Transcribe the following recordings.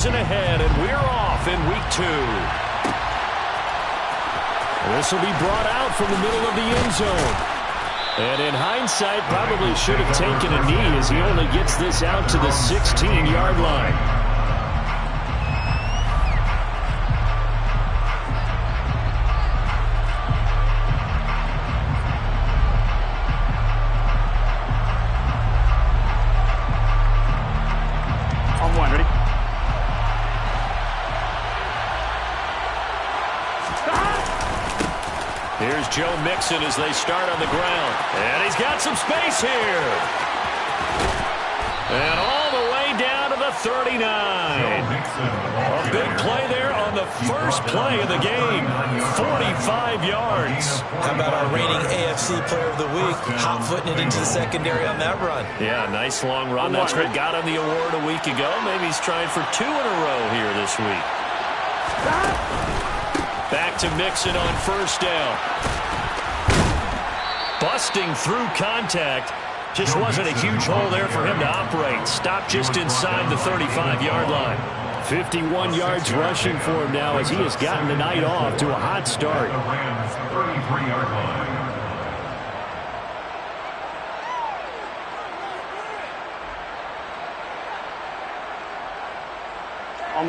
Ahead, and we're off in week 2. This will be brought out from the middle of the end zone. And in hindsight, probably should have taken a knee as he only gets this out to the 16-yard line. Here's Joe Mixon as they start on the ground. And he's got some space here. And all the way down to the 39. A big play there on the first play of the game. 45 yards. How about our reigning AFC Player of the Week, hot-footing it into the secondary on that run? Yeah, nice long run. That's what got him the award a week ago. Maybe he's trying for 2 in a row here this week. Back to Mixon on first down. Busting through contact. Just wasn't a huge hole there for him to operate. Stopped just inside the 35-yard line. 51 yards rushing for him now as he has gotten the night off to a hot start.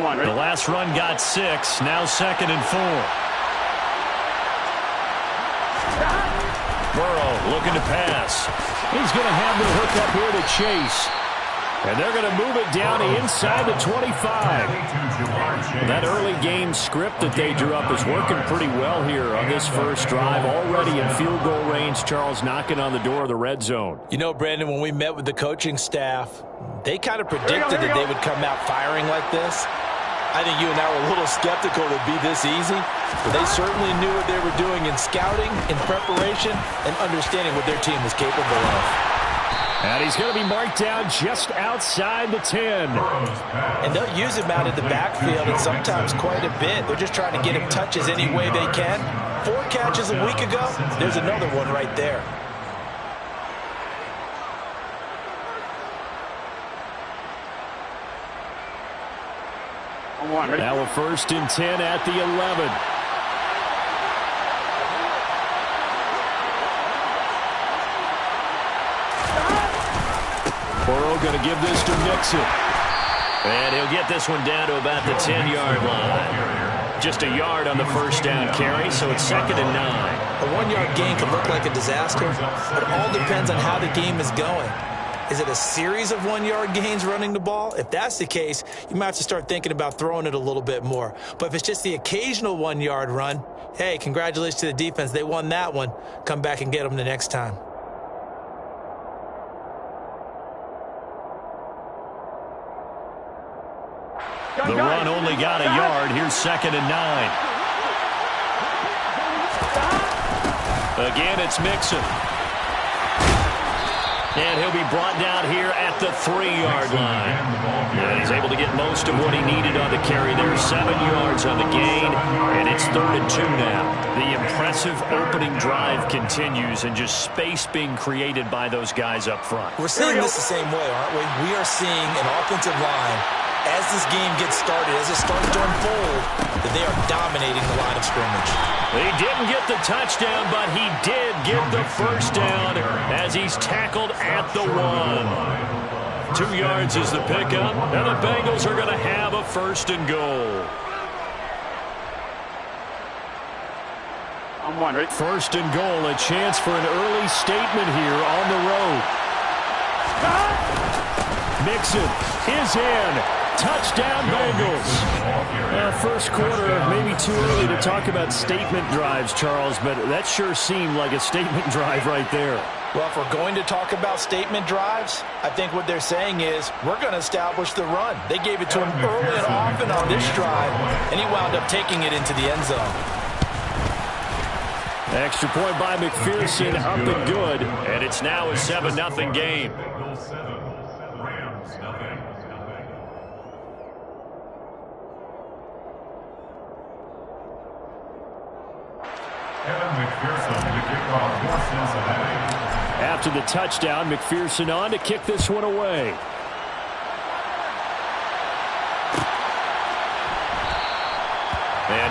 The last run got 6. Now 2nd and 4. Burrow looking to pass. He's going to have the hook up here to Chase. And they're going to move it down to inside the 25. That early game script that they drew up is working pretty well here on this first drive. Already in field goal range, Charles knocking on the door of the red zone. You know, Brandon, when we met with the coaching staff, they kind of predicted that they would come out firing like this. I think you and I were a little skeptical it would be this easy, but they certainly knew what they were doing in scouting, in preparation, and understanding what their team was capable of. And he's going to be marked down just outside the 10. And they'll use him out in the backfield, and sometimes quite a bit. They're just trying to get him touches any way they can. 4 catches a week ago, there's another one right there. Now a 1st and 10 at the 11. Burrow going to give this to Mixon. And he'll get this one down to about the 10-yard line. Just a yard on the first down carry, so it's 2nd and 9. A 1-yard gain can look like a disaster. It all depends on how the game is going. Is it a series of 1-yard gains running the ball? If that's the case, you might have to start thinking about throwing it a little bit more. But if it's just the occasional 1-yard run, hey, congratulations to the defense. They won that one. Come back and get them the next time. The run only got a yard. Here's 2nd and 9. Again, it's Mixon. And he'll be brought down here at the 3-yard line. And he's able to get most of what he needed on the carry there. 7 yards on the gain, and it's 3rd and 2 now. The impressive opening drive continues, and just space being created by those guys up front. We're seeing this the same way, aren't we? We are seeing an offensive line, as this game gets started, as it starts to unfold, that they are dominating the line of scrimmage. He didn't get the touchdown, but he did get the first down as he's tackled at the 1. 2 yards is the pickup, and the Bengals are going to have a 1st and goal. 1st and goal, a chance for an early statement here on the road. Mixon is in. Touchdown, Bengals. First quarter, maybe too early to talk about statement drives, Charles, but that sure seemed like a statement drive right there. Well, if we're going to talk about statement drives, I think what they're saying is we're going to establish the run. They gave it to him early and often on this drive, and he wound up taking it into the end zone. Extra point by McPherson, up and good, and it's now a 7-0 game. After the touchdown, McPherson on to kick this one away.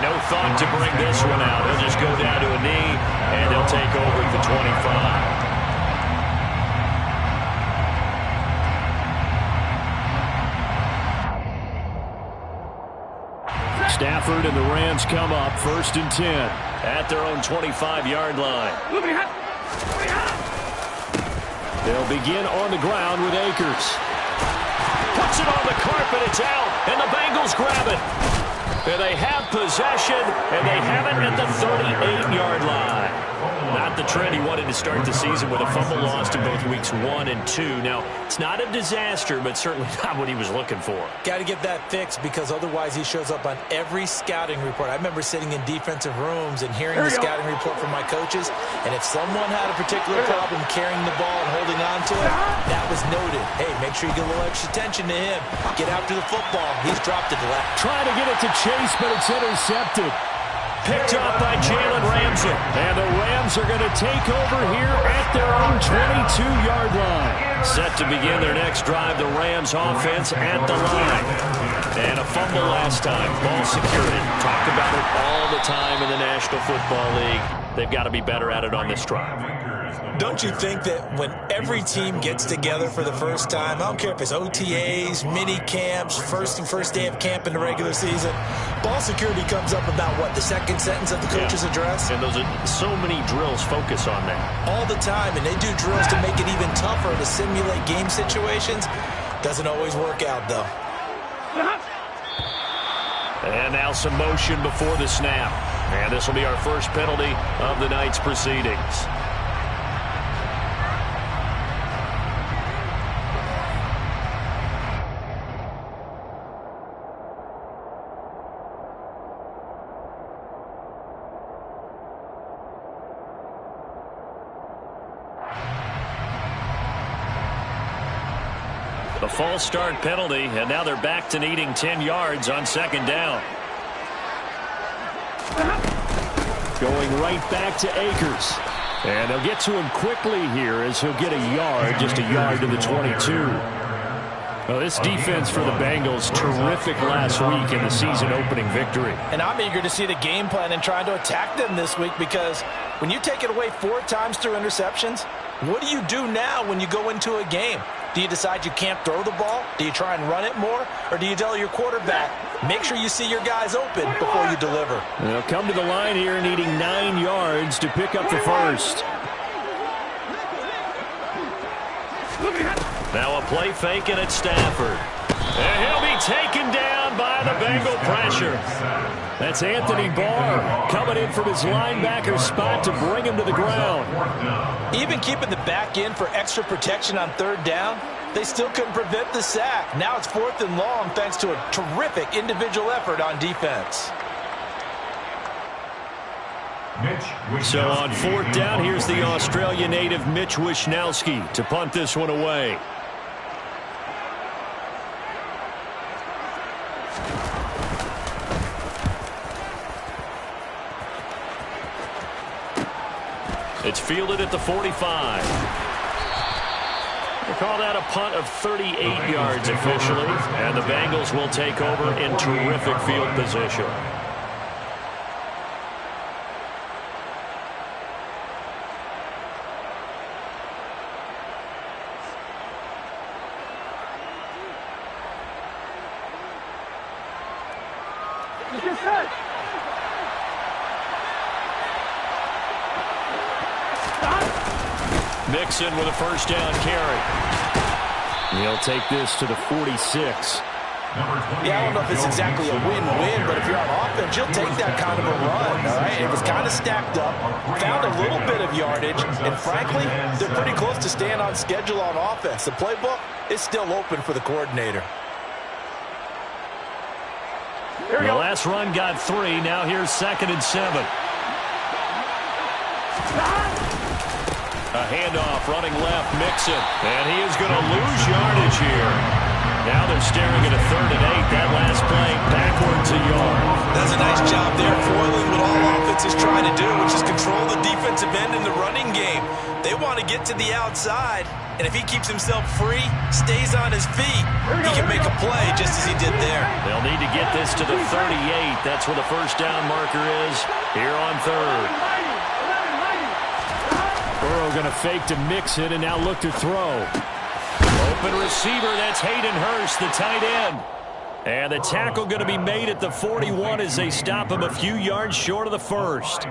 And no thought to bring this one out. He'll just go down to a knee, and they'll take over at the 25. Stafford and the Rams come up 1st and 10 at their own 25-yard line. They'll begin on the ground with Akers. Puts it on the carpet, it's out, and the Bengals grab it. And they have possession, and they have it at the 38-yard line. Not the trend he wanted to start the season with a fumble lost in both weeks 1 and 2. Now, it's not a disaster, but certainly not what he was looking for. Got to get that fixed because otherwise he shows up on every scouting report. I remember sitting in defensive rooms and hearing the scouting report from my coaches, and if someone had a particular problem carrying the ball and holding on to it, that was noted. Hey, make sure you get a little extra attention to him. Get after the football. He's dropped it left. Trying to get it to Chase, but it's intercepted. Picked up by Jalen Ramsey. And the Rams are going to take over here at their own 22-yard line. Set to begin their next drive, the Rams offense at the line. And a fumble last time. Ball secured. Talk about it all the time in the National Football League. They've got to be better at it on this drive. Don't you think that when every team gets together for the first time, I don't care if it's OTAs, mini camps, first day of camp in the regular season, ball security comes up about what, the second sentence of the coach's address? And those are so many drills focus on that. All the time, and they do drills to make it even tougher to simulate game situations. Doesn't always work out, though. And now some motion before the snap. And this will be our first penalty of the night's proceedings. A false start penalty, and now they're back to needing 10 yards on 2nd down. Going right back to Akers. And they'll get to him quickly here as he'll get a yard, just a yard to the 22. Well, this defense for the Bengals, terrific last week in the season-opening victory. And I'm eager to see the game plan and trying to attack them this week because when you take it away 4 times through interceptions, what do you do now when you go into a game? Do you decide you can't throw the ball? Do you try and run it more? Or do you tell your quarterback, make sure you see your guys open before you deliver? They'll come to the line here needing 9 yards to pick up the first. Now a play fake and it's Stafford. And he'll be taken down by the Bengal pressure. That's Anthony Barr coming in from his linebacker spot to bring him to the ground. Even keeping the back end for extra protection on 3rd down, they still couldn't prevent the sack. Now it's 4th and long thanks to a terrific individual effort on defense. So on 4th down, here's the Australia native Mitch Wishnowsky to punt this one away. It's fielded at the 45. They call that a punt of 38 yards officially, and the Bengals will take over in terrific field position. Mixon with a 1st down carry. He'll take this to the 46. Yeah, I don't know if it's exactly a win-win, but if you're on offense, you'll take that kind of a run, all right? It was kind of stacked up, found a little bit of yardage, and frankly, they're pretty close to staying on schedule on offense. The playbook is still open for the coordinator. The last run got 3. Now here's 2nd and 7. A handoff running left, Mixon. And he is going to lose yardage here. Now they're staring at a 3rd and 8. That last play backwards a yard. That's a nice job there, foiling what all offense is trying to do, which is control the defensive end in the running game. They want to get to the outside, and if he keeps himself free, stays on his feet, he can make a play just as he did there. They'll need to get this to the 38. That's where the first down marker is here on third. Burrow going to fake to mix it and now look to throw. Open receiver, that's Hayden Hurst, the tight end. And the tackle going to be made at the 41 as they stop him a few yards short of the first.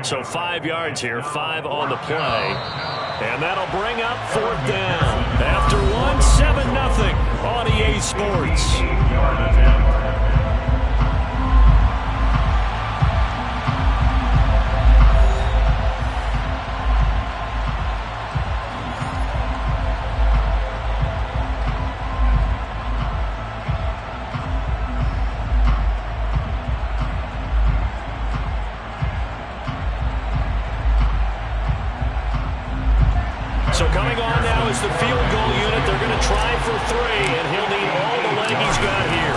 So 5 yards here, 5 on the play. And that'll bring up fourth down. After 7-0 on EA Sports. So coming on now is the field goal unit. They're going to try for 3, and he'll need all the leg he's got here.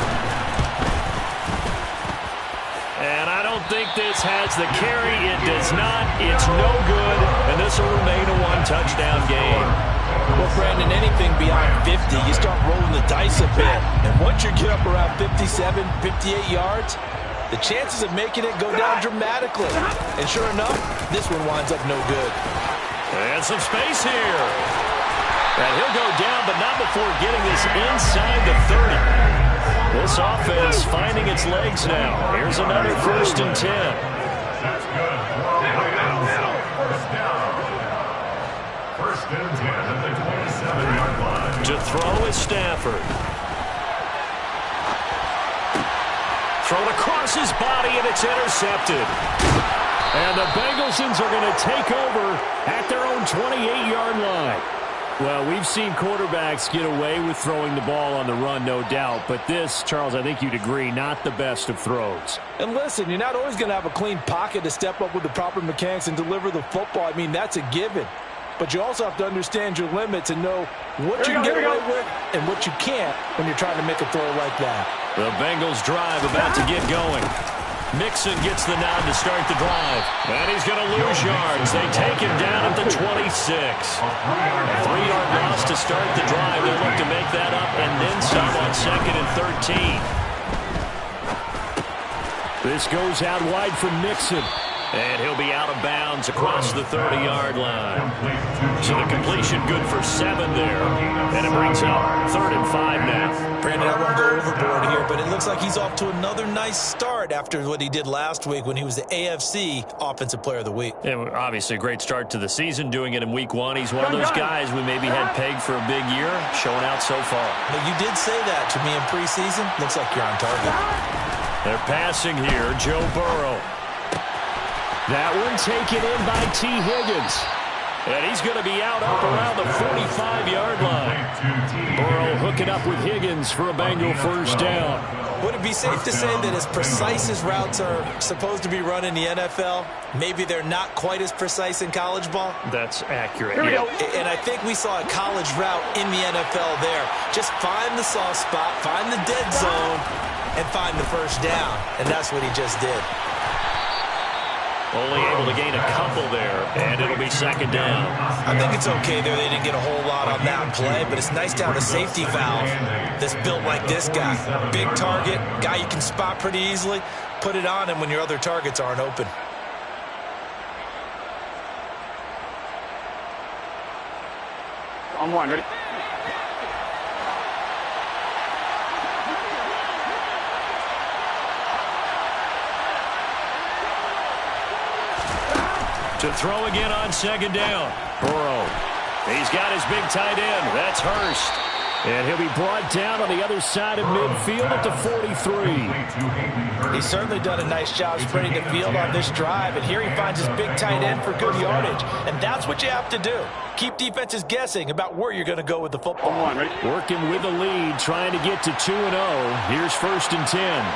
And I don't think this has the carry. It does not. It's no good, and this will remain a 1-touchdown game. Well, Brandon, anything beyond 50, you start rolling the dice a bit. And once you get up around 57, 58 yards, the chances of making it go down dramatically. And sure enough, this one winds up no good. And some space here. And he'll go down, but not before getting this inside the 30. This offense finding its legs now. Here's another 1st and 10. That's good. First and 10 at the 27-yard line. To throw is Stafford. Thrown across his body, and it's intercepted. And the Bengalsons are going to take over at their own 28-yard line. Well, we've seen quarterbacks get away with throwing the ball on the run, no doubt. But this, Charles, I think you'd agree, not the best of throws. And listen, you're not always going to have a clean pocket to step up with the proper mechanics and deliver the football. I mean, that's a given. But you also have to understand your limits and know what you can get away with and what you can't when you're trying to make a throw like that. The Bengals drive about to get going. Mixon gets the nod to start the drive. And he's going to lose yards. They take him down at the 26. A 3-yard loss to start the drive. They'll look to make that up and then some on 2nd and 13. This goes out wide for Mixon. And he'll be out of bounds across the 30-yard line. So the completion good for 7 there. And it brings up 3rd and 5 now. Brandon, I won't go overboard here, but it looks like he's off to another nice start after what he did last week when he was the AFC Offensive Player of the Week. Yeah, obviously a great start to the season, doing it in week 1. He's one of those guys we maybe had pegged for a big year, showing out so far. But you did say that to me in preseason. Looks like you're on target. They're passing here, Joe Burrow. That one taken in by T. Higgins. And he's going to be out up around the 45-yard line. Burrow hooking up with Higgins for a Bengal first down. Would it be safe to say that as precise as routes are supposed to be run in the NFL, maybe they're not quite as precise in college ball? That's accurate. And I think we saw a college route in the NFL there. Just find the soft spot, find the dead zone, and find the first down. And that's what he just did. Only able to gain a couple there, and it'll be 2nd down. I think it's okay there. They didn't get a whole lot on that play, but it's nice to have a safety valve that's built like this guy. Big target, guy you can spot pretty easily. Put it on him when your other targets aren't open. On 1, ready? To throw again on 2nd down. Burrow. He's got his big tight end. That's Hurst. And he'll be brought down on the other side of midfield at the 43. He's certainly done a nice job spreading the field on this drive. And here he finds his big tight end for good yardage. And that's what you have to do. Keep defenses guessing about where you're going to go with the football. On 1, ready? Working with the lead, trying to get to 2-0. Here's 1st and 10.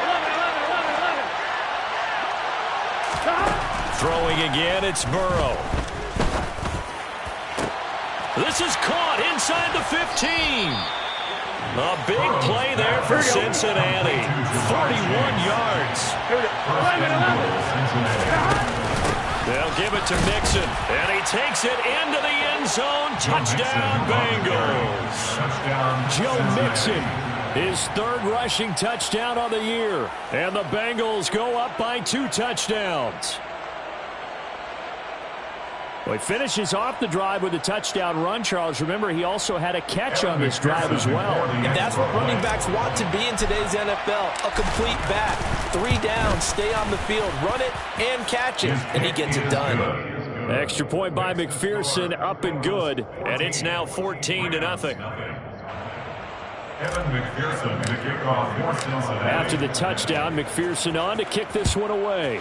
Throwing again, it's Burrow. This is caught inside the 15. A big play there for Cincinnati. 41 yards. They'll give it to Mixon, and he takes it into the end zone. Touchdown, Bengals. Joe Mixon, his third rushing touchdown on the year. And the Bengals go up by 2 touchdowns. Well, he finishes off the drive with a touchdown run, Charles. Remember, he also had a catch on this drive as well. And that's what running backs want to be in today's NFL, a complete back. 3 downs, stay on the field, run it, and catch it, and he gets it done. Extra point by McPherson, up and good, and it's now 14-0. Evan McPherson to kick off for Cincinnati. After the touchdown, McPherson on to kick this one away.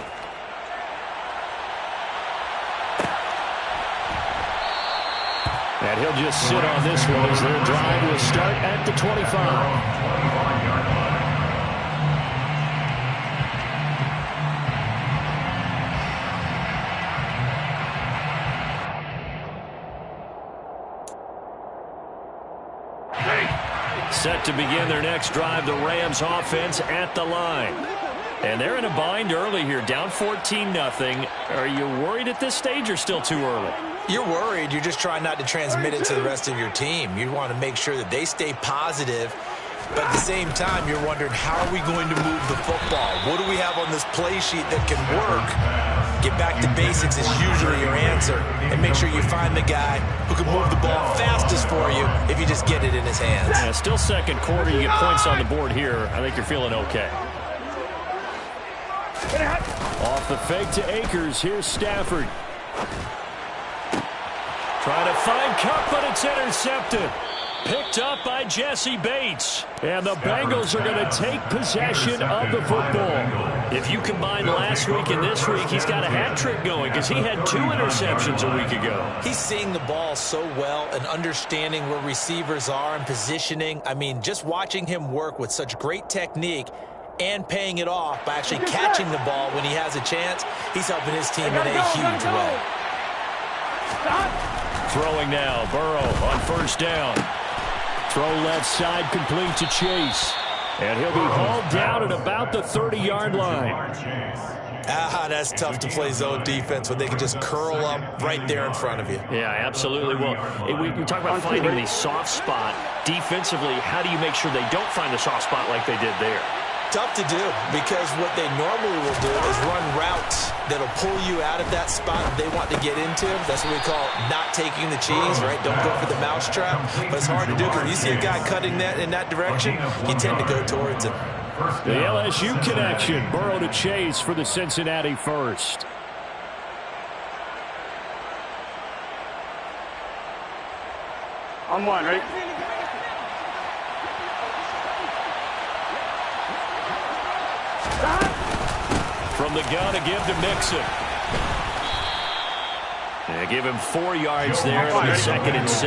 And he'll just sit on this one as their drive will start at the 25. Set to begin their next drive, the Rams offense at the line. And they're in a bind early here, down 14-0. Are you worried at this stage or still too early? You're worried. You're just trying not to transmit it to the rest of your team. You want to make sure that they stay positive. But at the same time, you're wondering, how are we going to move the football? What do we have on this play sheet that can work? Get back to basics is usually your answer. And make sure you find the guy who can move the ball fastest for you if you just get it in his hands. Yeah, still second quarter. You get points on the board here. I think you're feeling okay. Off the fake to Akers. Here's Stafford. Trying to find Kupp, but it's intercepted. Picked up by Jesse Bates. And the Bengals are going to take possession of the football. If you combine last week and this week, he's got a hat trick going because he had 2 interceptions a week ago. He's seeing the ball so well and understanding where receivers are and positioning. I mean, just watching him work with such great technique and paying it off by actually catching the ball when he has a chance, he's helping his team in a huge way. Throwing now, Burrow on first down. Throw left side complete to Chase. And he'll be hauled down at about the 30-yard line. That's tough to play zone defense when they can just curl up right there in front of you. Yeah, absolutely. Well, we talk about finding the soft spot. Defensively, how do you make sure they don't find the soft spot like they did there? Tough to do, because what they normally will do is run routes that'll pull you out of that spot they want to get into. That's what we call not taking the cheese, right? Don't go for the mousetrap. But it's hard to do because you see a guy cutting that in that direction, you tend to go towards it. The LSU connection, Burrow to Chase for the Cincinnati first. On one, ready? From the gun to give to Mixon. They give him 4 yards there on the 2nd and 6.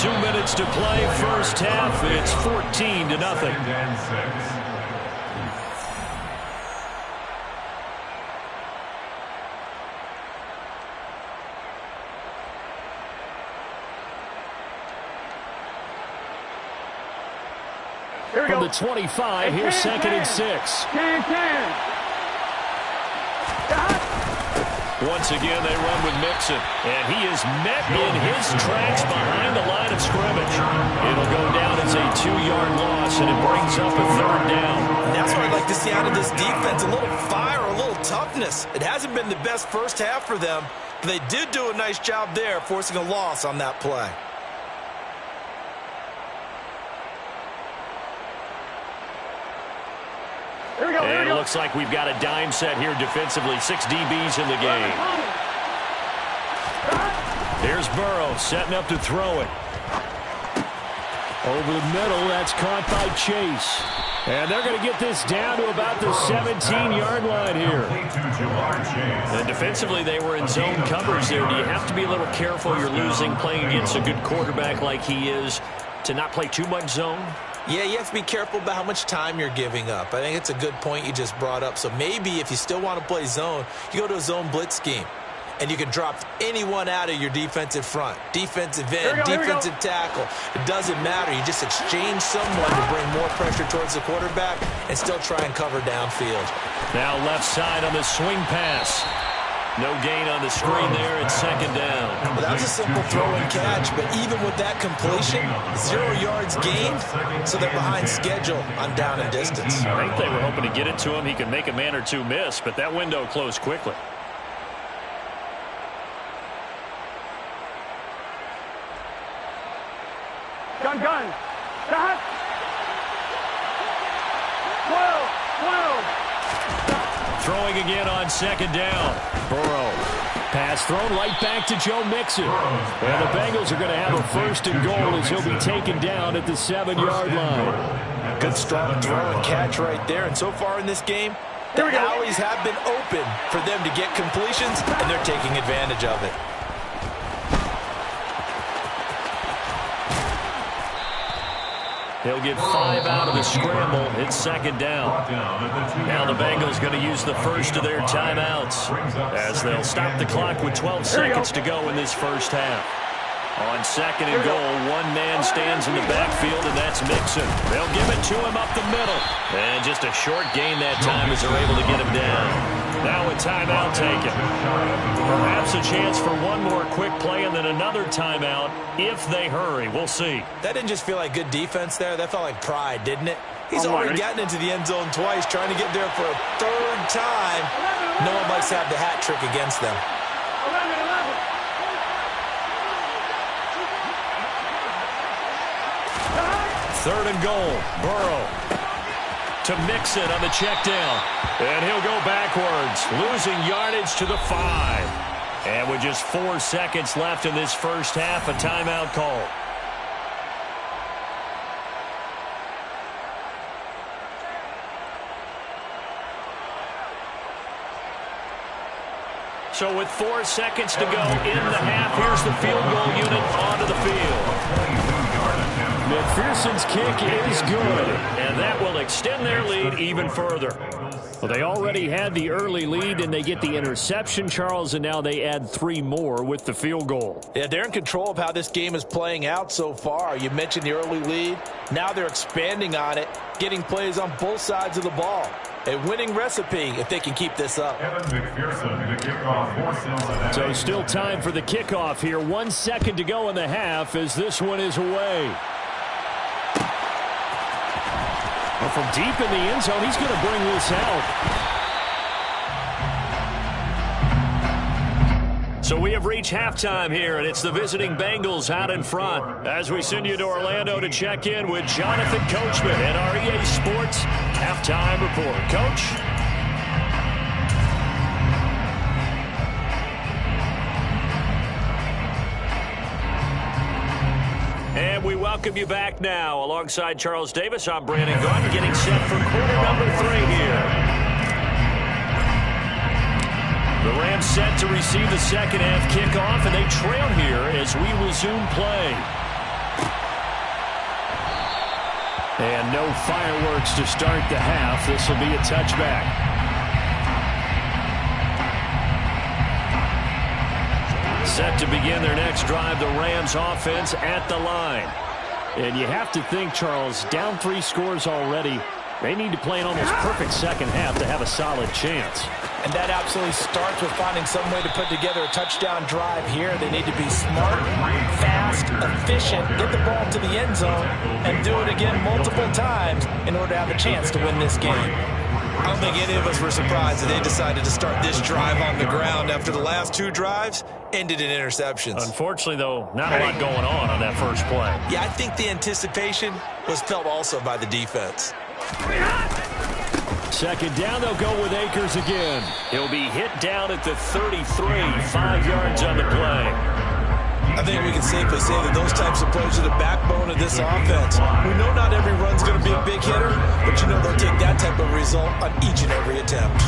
2 minutes to play, first half. It's 14-0. From the 25, here's 2nd and 6. Once again, they run with Mixon, and he is met in his tracks behind the line of scrimmage. It'll go down as a 2-yard loss, and it brings up a 3rd down. And that's what I'd like to see out of this defense, a little fire, a little toughness. It hasn't been the best first half for them, but they did do a nice job there, forcing a loss on that play. And it looks like we've got a dime set here defensively. 6 DBs in the game. Here's Burrow setting up to throw it. Over the middle, that's caught by Chase. And they're going to get this down to about the 17-yard line here. And defensively, they were in zone coverage there. Do you have to be a little careful? You're losing, playing against a good quarterback like he is, to not play too much zone? Yeah, you have to be careful about how much time you're giving up. I think it's a good point you just brought up. So maybe if you still want to play zone, you go to a zone blitz scheme. And you can drop anyone out of your defensive front. Defensive end, defensive tackle. It doesn't matter. You just exchange someone to bring more pressure towards the quarterback and still try and cover downfield. Now left side on the swing pass. No gain on the screen there. It's second down. Well, that was a simple throw and catch, but even with that completion, 0 yards gained, so they're behind schedule on down and distance. I think they were hoping to get it to him. He could make a man or two miss, but that window closed quickly. Gun. Shot. 12. Throwing again on second down. Burrow. Pass thrown right back to Joe Mixon. And the Bengals are going to have a first and goal as he'll be taken down at the 7-yard line. Good strong throw and catch right there. And so far in this game, the alleys have been open for them to get completions, and they're taking advantage of it. He'll get 5 out of the scramble. It's second down. Now the Bengals going to use the first of their timeouts as they'll stop the clock with 12 seconds to go in this first half. On second and goal, one man stands in the backfield, and that's Mixon. They'll give it to him up the middle. And just a short gain that time as they're able to get him down. Now a timeout taken. Perhaps a chance for one more quick play and then another timeout if they hurry. We'll see. That didn't just feel like good defense there. That felt like pride, didn't it? He's already gotten into the end zone twice, trying to get there for a third time. No one likes to have the hat trick against them. 3rd and goal. Burrow to Mixon on the check down. And he'll go backwards, losing yardage to the 5. And with just 4 seconds left in this first half, a timeout call. So with 4 seconds to go in the half, here's the field goal unit onto the field. McPherson's kick is good, and that will extend their lead even further. Well, they already had the early lead, and they get the interception, Charles, and now they add 3 more with the field goal. Yeah, they're in control of how this game is playing out so far. You mentioned the early lead. Now they're expanding on it, getting plays on both sides of the ball. A winning recipe if they can keep this up. So still time for the kickoff here. 1 second to go in the half as this one is away. Well, from deep in the end zone, he's going to bring this out. So we have reached halftime here, and it's the visiting Bengals out in front. As we send you to Orlando to check in with Jonathan Coachman and our EA Sports Halftime Report. Coach? And we welcome you back now. Alongside Charles Davis, I'm Brandon Gaudin, getting set for quarter number 3 here. The Rams set to receive the second half kickoff, and they trail here as we resume play. And no fireworks to start the half. This will be a touchback. Set to begin their next drive, the Rams offense at the line. And you have to think, Charles, down 3 scores already. They need to play an almost perfect second half to have a solid chance. And that absolutely starts with finding some way to put together a touchdown drive here. They need to be smart, fast, efficient, get the ball to the end zone, and do it again multiple times in order to have a chance to win this game. I don't think any of us were surprised that they decided to start this drive on the ground after the last 2 drives ended in interceptions. Unfortunately, though, not a lot going on that first play. Yeah, I think the anticipation was felt also by the defense. Second down, they'll go with Akers again. He'll be hit down at the 33, 5 yards on the play. I think we can safely say that those types of plays are the backbone of this offense. We know not every run's going to be a big hitter, but you know they'll take that type of result on each and every attempt.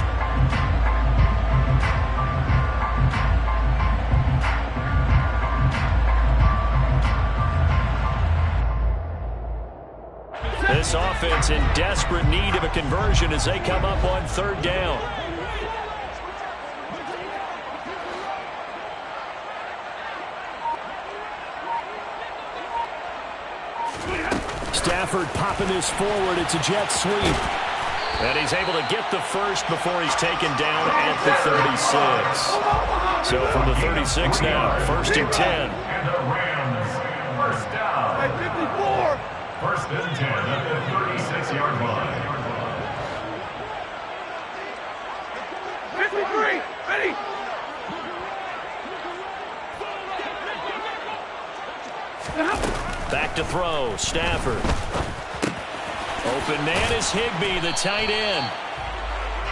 This offense in desperate need of a conversion as they come up on 3rd down. Stafford popping this forward. It's a jet sweep. And he's able to get the first before he's taken down at the 36. So from the 36 now, 1st and 10. And the Rams, first down. Hey, 54. 1st and 10 at the 36-yard line. 53. Ready. Back to throw, Stafford. Open man is Higbee, the tight end.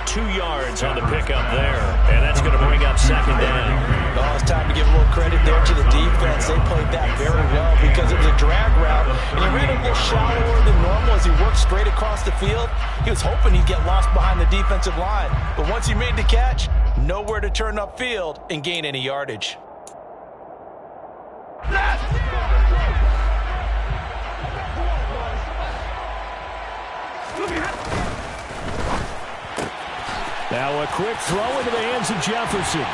2 yards on the pickup there, and that's going to bring up 2nd down. Oh, it's time to give a little credit there to the defense. They played that very well because it was a drag route, and he ran a little shallower than normal as he worked straight across the field. He was hoping he'd get lost behind the defensive line, but once he made the catch, nowhere to turn upfield and gain any yardage. Now a quick throw into the hands of Jefferson.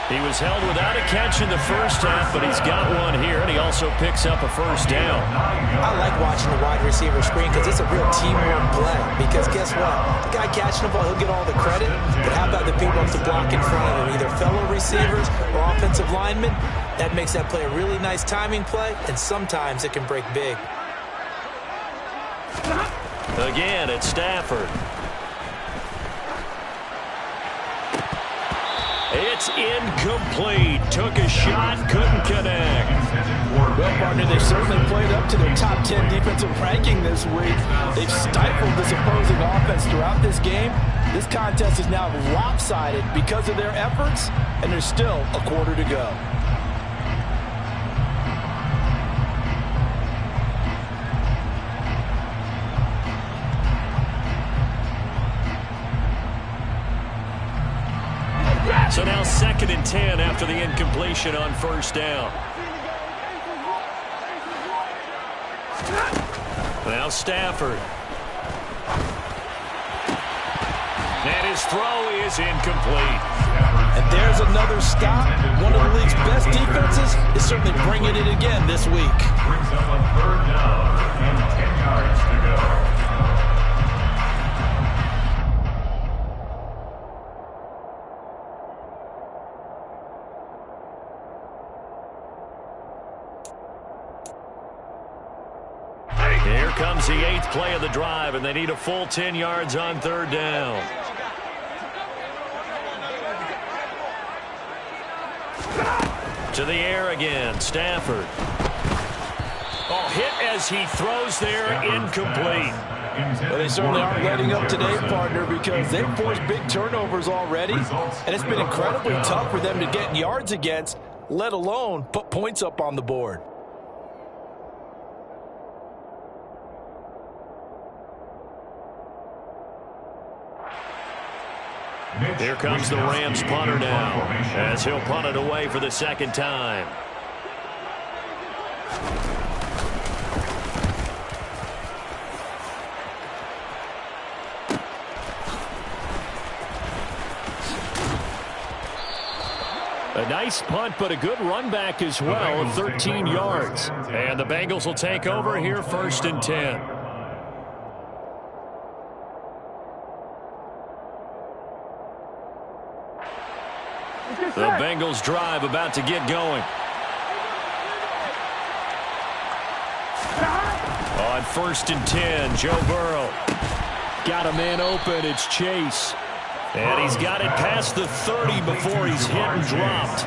He was held without a catch in the first half, but he's got one here, and he also picks up a 1st down. I like watching the wide receiver screen because it's a real teamwork play. Because guess what? The guy catching the ball, he'll get all the credit, but how about the people up to block in front of him, either fellow receivers or offensive linemen? That makes that play a really nice timing play, and sometimes it can break big. Again, it's Stafford. It's incomplete. Took a shot, couldn't connect. Well, partner, they certainly played up to their top 10 defensive ranking this week. They've stifled this opposing offense throughout this game. This contest is now lopsided because of their efforts, and there's still a quarter to go. So now 2nd and 10 after the incompletion on 1st down. Now Stafford. And his throw is incomplete. And there's another stop. One of the league's best defenses is certainly bringing it again this week. Brings up a 3rd down and 10 yards to go. Here comes the 8th play of the drive, and they need a full 10 yards on 3rd down. To the air again, Stafford. Oh, hit as he throws there, incomplete. Well, they certainly aren't letting up today, partner, because they've forced big turnovers already, and it's been incredibly tough for them to get yards against, let alone put points up on the board. Here comes the Rams punter now, as he'll punt it away for the 2nd time. A nice punt, but a good run back as well of 13 yards. And the Bengals will take over here 1st and 10. The Bengals drive about to get going. On 1st and 10, Joe Burrow. Got a man open, it's Chase. And he's got it past the 30 before he's hit and dropped.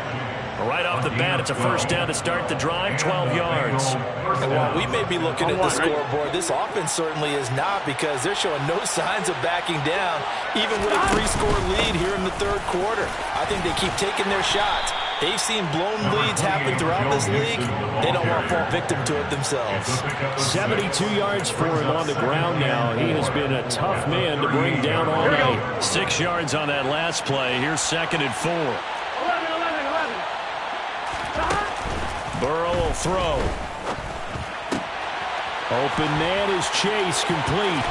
Right off the bat, it's a 1st down to start the drive, 12 yards. And while we may be looking at the scoreboard, this offense certainly is not, because they're showing no signs of backing down, even with a 3-score lead here in the 3rd quarter. I think they keep taking their shots. They've seen blown leads happen throughout this league. They don't want to fall victim to it themselves. 72 yards for him on the ground now. He has been a tough man to bring down all night. 6 yards on that last play. Here's 2nd and 4. 11. Burrow will throw. Open man is Chase, complete.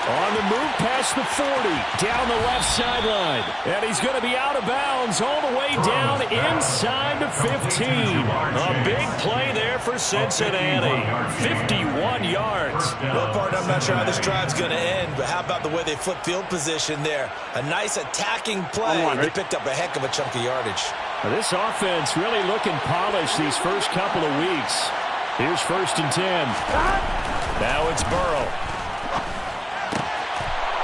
On the move past the 40, down the left sideline. And he's going to be out of bounds all the way down inside the 15. A big play there for Cincinnati. 51 yards. Well, partner, I'm not sure how this drive's going to end, but how about the way they flip field position there? A nice attacking play. They picked up a heck of a chunk of yardage. Well, this offense really looking polished these first couple of weeks. Here's 1st and 10. Now it's Burrow.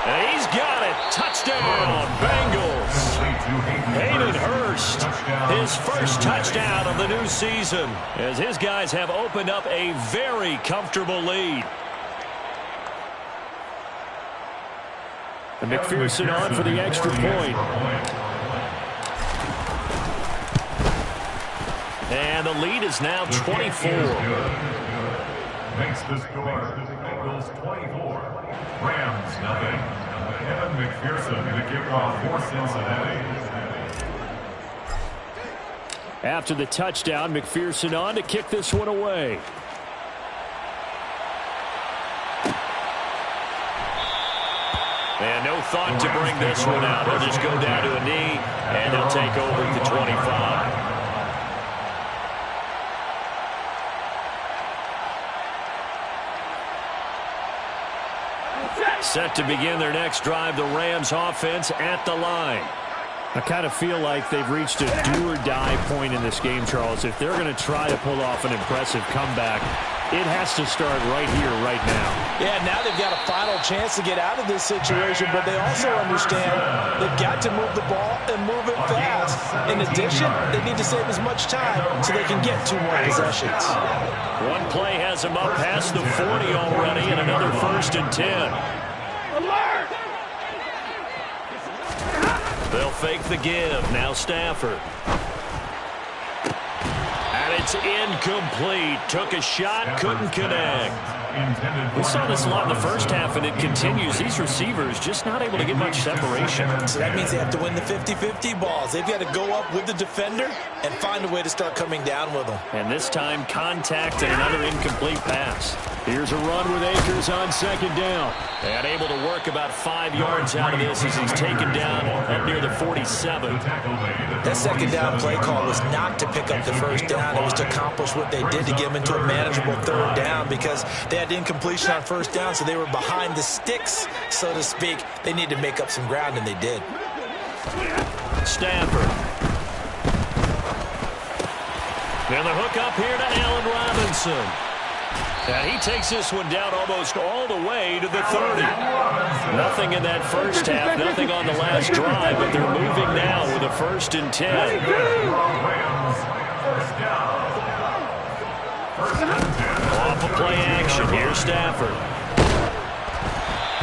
And he's got it. Touchdown, Bengals. Hayden Hurst, his first touchdown of the new season, as his guys have opened up a very comfortable lead. And McPherson on for the extra point. And the lead is now 24. Makes the score. Bengals 24. Rams nothing. Evan McPherson the kickoff for Cincinnati. After the touchdown, McPherson on to kick this one away. And no thought to bring this one out. He'll just go down to a knee, and they'll take over at the 25. Set to begin their next drive, the Rams offense at the line. I kind of feel like they've reached a do-or-die point in this game, Charles. If they're going to try to pull off an impressive comeback, it has to start right here, right now. Yeah, now they've got a final chance to get out of this situation, but they also understand they've got to move the ball and move it fast. In addition, they need to save as much time so they can get 2 more possessions. One play has them up past the 40 already, and another 1st and 10. They'll fake the give. Now Stafford. And it's incomplete. Took a shot, couldn't connect. We saw this a lot in the first half, and it continues. These receivers just not able to get much separation. So that means they have to win the 50-50 balls. They've got to go up with the defender and find a way to start coming down with them. And this time, contact and another incomplete pass. Here's a run with Akers on 2nd down. And able to work about 5 yards out of this as he's taken down up near the 47. That 2nd down play call was not to pick up the 1st down. It was to accomplish what they did to get them into a manageable 3rd down because they had incompletion on 1st down, so they were behind the sticks, so to speak. They needed to make up some ground, and they did. Stafford. And the hook up here to Allen Robinson. And he takes this one down almost all the way to the 30. Nothing in that first half, nothing on the last drive, but they're moving now with a 1st and 10. Off of play action. Here's Stafford.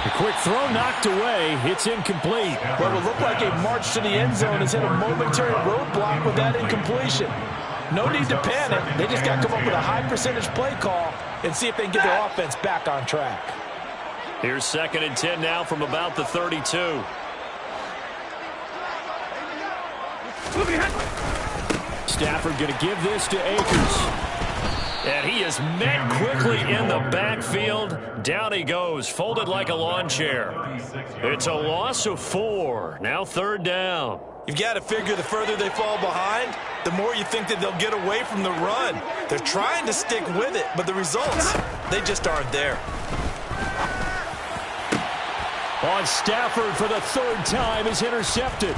A quick throw knocked away. It's incomplete. What will look like a march to the end zone has hit a momentary roadblock with that incompletion. No need to panic. They just got to come up with a high percentage play call and see if they can get their offense back on track. Here's 2nd and 10 now from about the 32. Stafford going to give this to Akers. And he is met quickly in the backfield. Down he goes, folded like a lawn chair. It's a loss of 4. Now 3rd down. You've got to figure the further they fall behind, the more you think that they'll get away from the run. They're trying to stick with it, but the results, they just aren't there. On Stafford for the 3rd time is intercepted.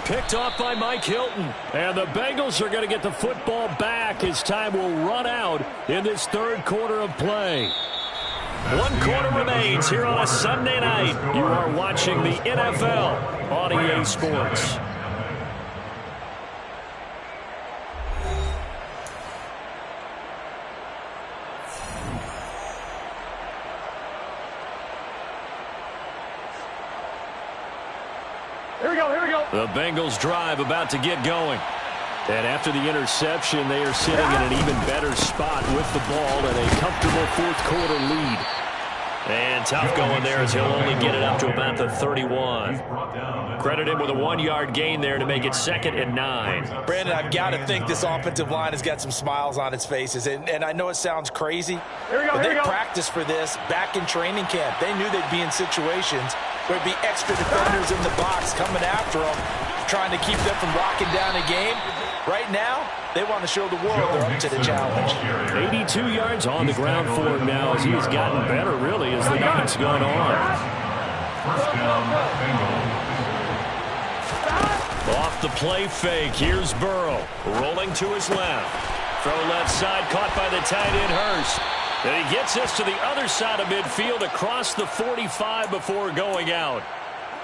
Picked off by Mike Hilton. And the Bengals are going to get the football back as time will run out in this 3rd quarter of play. 1 quarter remains here on a Sunday night. You are watching the NFL on EA Sports. Here we go, here we go. The Bengals drive about to get going. And after the interception, they are sitting in an even better spot with the ball and a comfortable 4th quarter lead. And tough going there as he'll only get it up to about the 31. Credit him with a 1-yard gain there to make it 2nd and 9. Brandon, I've got to think this offensive line has got some smiles on its faces. And I know it sounds crazy, but they practiced for this back in training camp. They knew they'd be in situations where there'd be extra defenders in the box coming after them, trying to keep them from locking down a game. Right now, they want to show the world they're up to the challenge. 82 yards on the ground for him now as he's gotten better, really, as the night's gone on. First down, Bengals. Off the play fake, here's Burrow. Rolling to his left. Throw left side, caught by the tight end Hurst. And he gets this to the other side of midfield across the 45 before going out.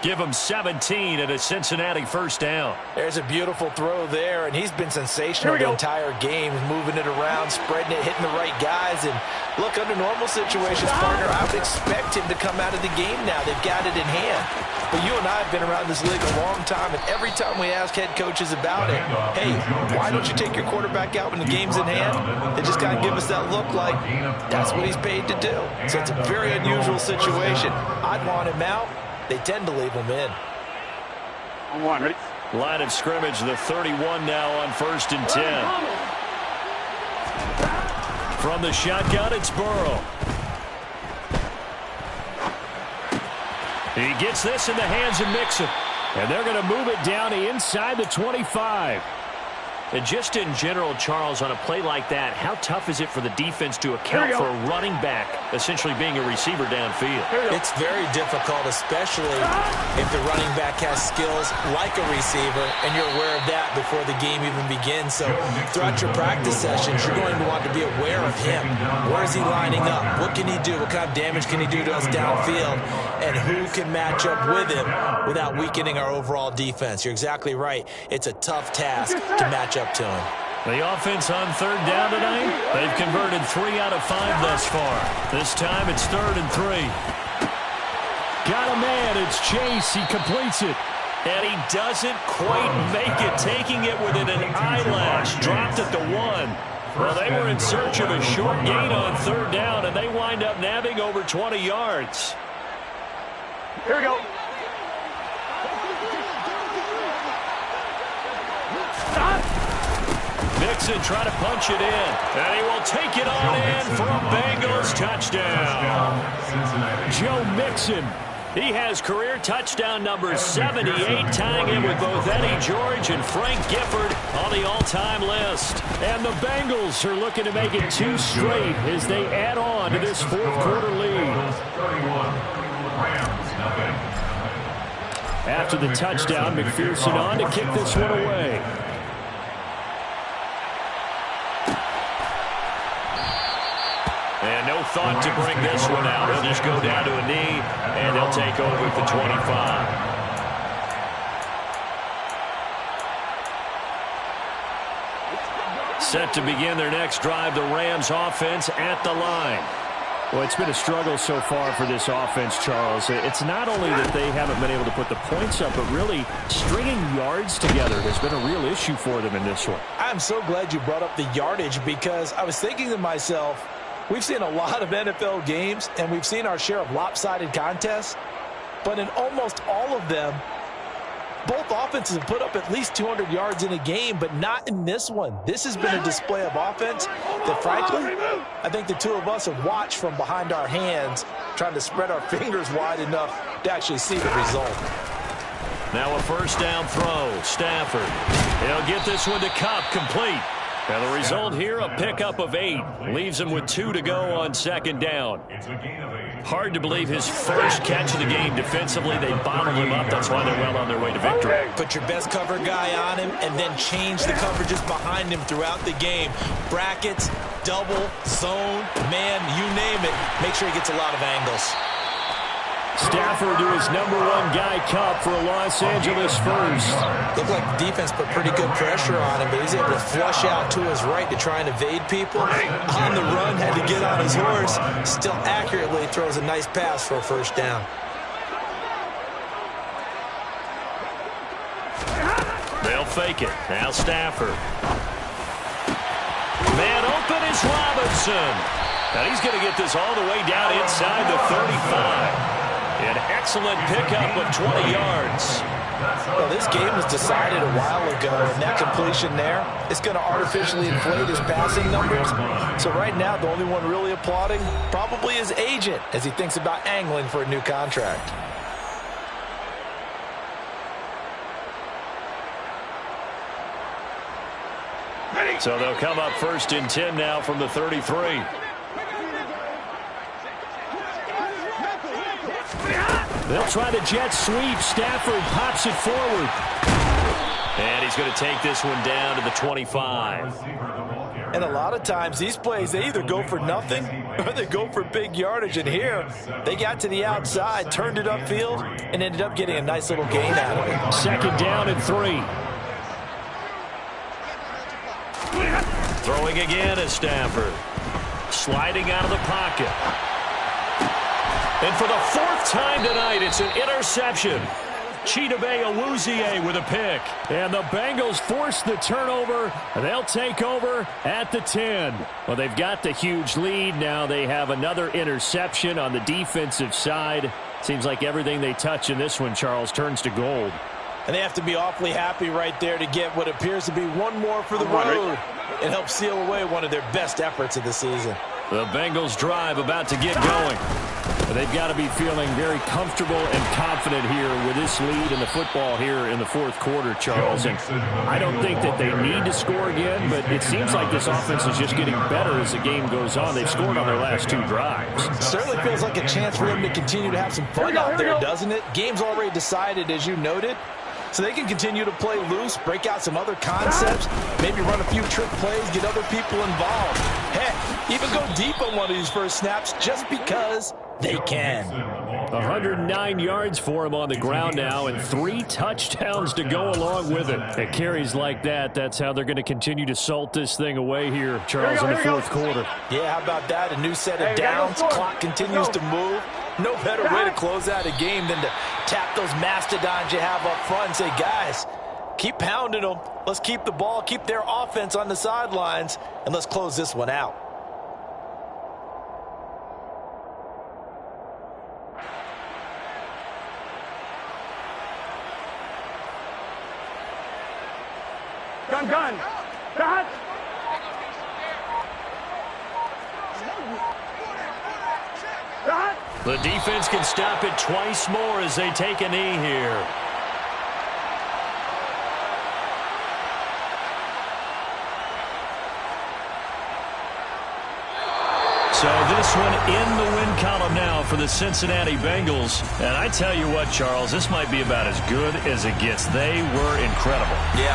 Give him 17 and a Cincinnati first down. There's a beautiful throw there, and he's been sensational the entire game, moving it around, spreading it, hitting the right guys. And look, under normal situations, partner, I would expect him to come out of the game now. They've got it in hand. But you and I have been around this league a long time, and every time we ask head coaches about it, hey, why don't you take your quarterback out when the game's in hand? They just kind of give us that look like that's what he's paid to do. So it's a very unusual situation. I'd want him out. They tend to leave him in. On one, ready? Line of scrimmage, the 31 now on 1st and 10. From the shotgun, it's Burrow. He gets this in the hands of Mixon. And they're going to move it down to inside the 25. And just in general, Charles, on a play like that, how tough is it for the defense to account for a running back essentially being a receiver downfield? It's very difficult, especially if the running back has skills like a receiver, and you're aware of that before the game even begins. So throughout your practice sessions, you're going to want to be aware of him. Where is he lining up? What can he do? What kind of damage can he do to us downfield? And who can match up with him without weakening our overall defense? You're exactly right. It's a tough task to match up to him. The offense on 3rd down tonight, they've converted 3 out of 5 thus far. This time it's 3rd and 3. Got a man, it's Chase, he completes it. And he doesn't quite make it, taking it within an eyelash, dropped at the 1. Well, they were in search of a short gain on 3rd down, and they wind up nabbing over 20 yards. Here we go. Mixon trying to punch it in, and he will take it on in for a Bengals touchdown. Joe Mixon, he has career touchdown number 78, tying him with both Eddie George and Frank Gifford on the all-time list. And the Bengals are looking to make it 2 straight as they add on to this 4th quarter lead. After the touchdown, McPherson on to kick this one away. And no thought to bring this one out. He'll just go down to a knee, and they'll take over at the 25. Set to begin their next drive, the Rams offense at the line. Well, it's been a struggle so far for this offense, Charles. It's not only that they haven't been able to put the points up, but really stringing yards together has been a real issue for them in this one. I'm so glad you brought up the yardage, because I was thinking to myself, we've seen a lot of NFL games, and we've seen our share of lopsided contests, but in almost all of them, both offenses have put up at least 200 yards in a game, but not in this one. This has been a display of offense that, frankly, I think the two of us have watched from behind our hands, trying to spread our fingers wide enough to actually see the result. Now a 1st down throw. Stafford. He'll get this one to Kupp, complete. And the result here, a pickup of 8. Leaves him with 2 to go on 2nd down. Hard to believe his first catch of the game defensively. They bottled him up. That's why they're well on their way to victory. Put your best cover guy on him and then change the coverages behind him throughout the game. Brackets, double, zone, man, you name it. Make sure he gets a lot of angles. Stafford to his number 1 guy, Kupp, for a Los Angeles first. Looked like the defense put pretty good pressure on him, but he's able to flush out to his right to try and evade people. On the run, had to get on his horse. Still accurately throws a nice pass for a 1st down. They'll fake it. Now Stafford. Man open is Robinson. And he's going to get this all the way down inside the 35. An excellent pickup of 20 yards. Well, this game was decided a while ago, and that completion there is going to artificially inflate his passing numbers. So right now, the only one really applauding probably his agent as he thinks about angling for a new contract. So they'll come up 1st and 10 now from the 33. They'll try the jet sweep. Stafford pops it forward. And he's going to take this one down to the 25. And a lot of times these plays, they either go for nothing or they go for big yardage. And here, they got to the outside, turned it upfield, and ended up getting a nice little gain out of it. 2nd down and 3. Throwing again is Stafford. Sliding out of the pocket. And for the 4th time tonight, it's an interception. Chidobe Awuzie with a pick. And the Bengals force the turnover. They'll take over at the 10. Well, they've got the huge lead. Now they have another interception on the defensive side. Seems like everything they touch in this one, Charles, turns to gold. And they have to be awfully happy right there to get what appears to be one more for the road and help seal away one of their best efforts of the season. The Bengals drive about to get going. They've got to be feeling very comfortable and confident here with this lead in the football here in the 4th quarter, Charles. And I don't think that they need to score again, but it seems like this offense is just getting better as the game goes on. They've scored on their last 2 drives. Certainly feels like a chance for them to continue to have some fun out there, doesn't it? Game's already decided, as you noted. So they can continue to play loose, break out some other concepts, maybe run a few trick plays, get other people involved. Heck, even go deep on one of these first snaps just because they can. 109 yards for him on the ground now and 3 touchdowns to go along with it. At carries like that, that's how they're going to continue to salt this thing away here, Charles, in the 4th quarter. Yeah, how about that? A new set of downs. Clock continues to move. No better way to close out a game than to tap those mastodons you have up front and say, guys, keep pounding them. Let's keep the ball, keep their offense on the sidelines, and let's close this one out. Gun. Cut. The defense can stop it twice more as they take a knee here. So this one in the win column now for the Cincinnati Bengals. And I tell you what, Charles, this might be about as good as it gets. They were incredible. Yeah.